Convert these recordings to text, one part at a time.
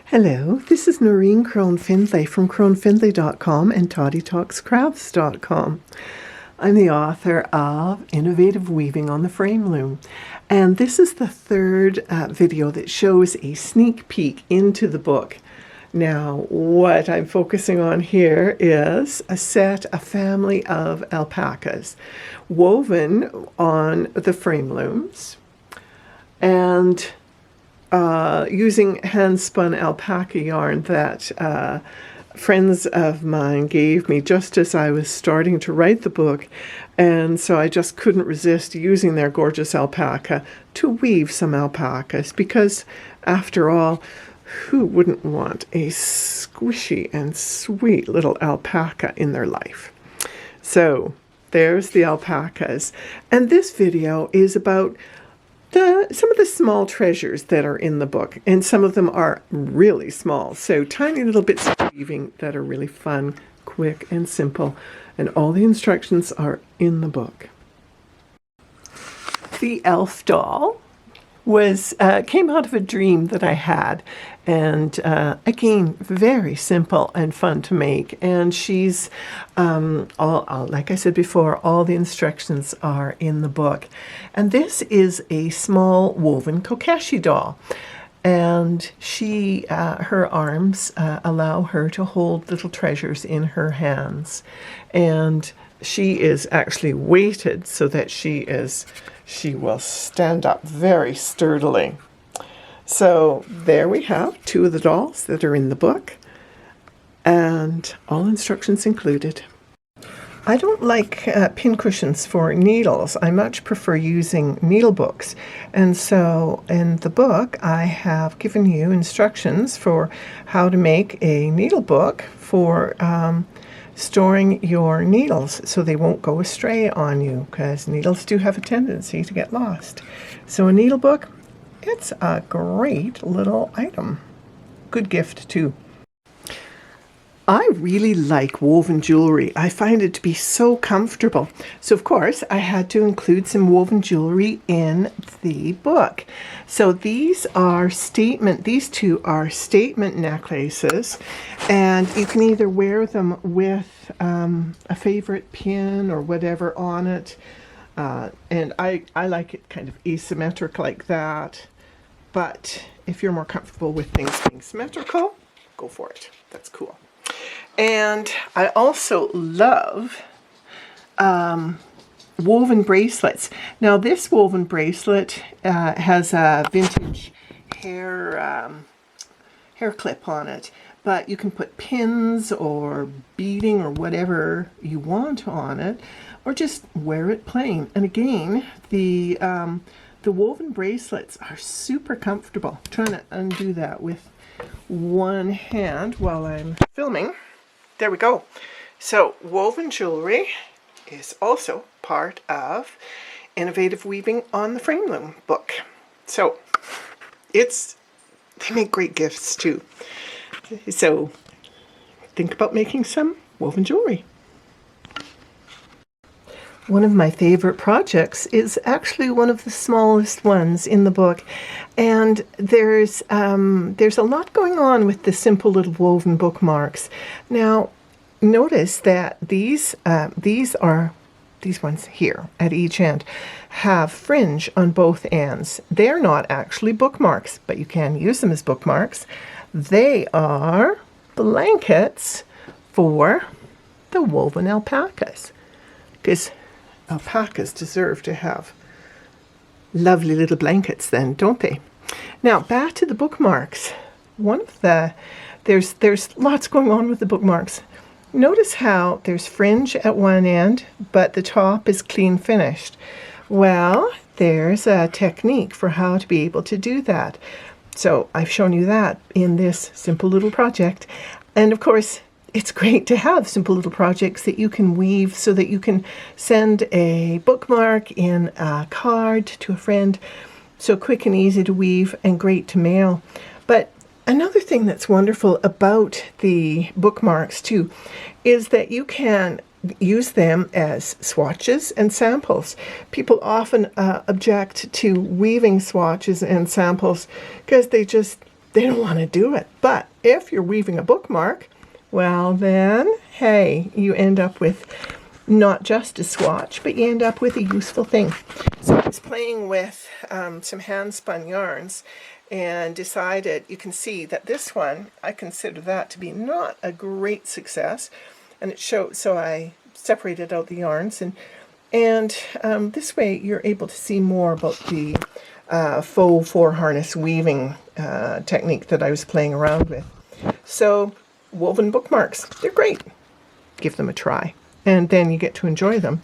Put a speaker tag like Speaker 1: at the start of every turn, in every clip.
Speaker 1: Hello, this is Noreen Crone-Findlay from Crone-Findlay.com and toddytalkscrafts.com. I'm the author of Innovative Weaving on the Frame Loom, and this is the third video that shows a sneak peek into the book. Now, what I'm focusing on here is a family of alpacas woven on the frame looms and using hand-spun alpaca yarn that friends of mine gave me just as I was starting to write the book, and so I just couldn't resist using their gorgeous alpaca to weave some alpacas, because after all, who wouldn't want a squishy and sweet little alpaca in their life? So there's the alpacas, and this video is about some of the small treasures that are in the book, and some of them are really small, so tiny little bits of weaving that are really fun, quick, and simple, and all the instructions are in the book. The elf doll came out of a dream that I had, and again, very simple and fun to make. And she's like I said before, all the instructions are in the book. And this is a small woven Kokeshi doll, and she her arms allow her to hold little treasures in her hands, and she is actually weighted so that she will stand up very sturdily. So there we have two of the dolls that are in the book, and all instructions included. I don't like pincushions for needles. I much prefer using needle books, and so in the book I have given you instructions for how to make a needle book for storing your needles so they won't go astray on you, because needles do have a tendency to get lost. So a needle book, it's a great little item. Good gift too. I really like woven jewelry. I find it to be so comfortable. So of course I had to include some woven jewelry in the book. So these two are statement necklaces, and you can either wear them with a favorite pin or whatever on it. And I like it kind of asymmetric like that. But if you're more comfortable with things being symmetrical, go for it. That's cool. And I also love woven bracelets. Now this woven bracelet has a vintage hair clip on it, but you can put pins or beading or whatever you want on it, or just wear it plain. And again, the woven bracelets are super comfortable. I'm trying to undo that with one hand while I'm filming. There we go. So woven jewelry is also part of Innovative Weaving on the Frame Loom book. So they make great gifts too. So think about making some woven jewelry. One of my favorite projects is actually one of the smallest ones in the book, and there's a lot going on with the simple little woven bookmarks. Now, notice that these ones here at each end have fringe on both ends. They're not actually bookmarks, but you can use them as bookmarks. They are blankets for the woven alpacas, because alpacas deserve to have lovely little blankets then, don't they? Now back to the bookmarks. There's lots going on with the bookmarks. Notice how there's fringe at one end, but the top is clean finished. Well, there's a technique for how to be able to do that. So I've shown you that in this simple little project. And of course, it's great to have simple little projects that you can weave so that you can send a bookmark in a card to a friend. So quick and easy to weave and great to mail. But another thing that's wonderful about the bookmarks too is that you can use them as swatches and samples. People often object to weaving swatches and samples because they just they don't want to do it. But if you're weaving a bookmark, well then, hey, you end up with not just a swatch, but you end up with a useful thing. So I was playing with some hand-spun yarns and decided, you can see that this one, I consider that to be not a great success. And it showed, so I separated out the yarns, and this way you're able to see more about the faux four harness weaving technique that I was playing around with. So woven bookmarks, they're great. Give them a try, and then you get to enjoy them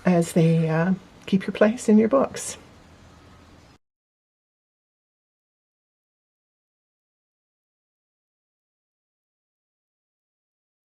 Speaker 1: as they keep your place in your books.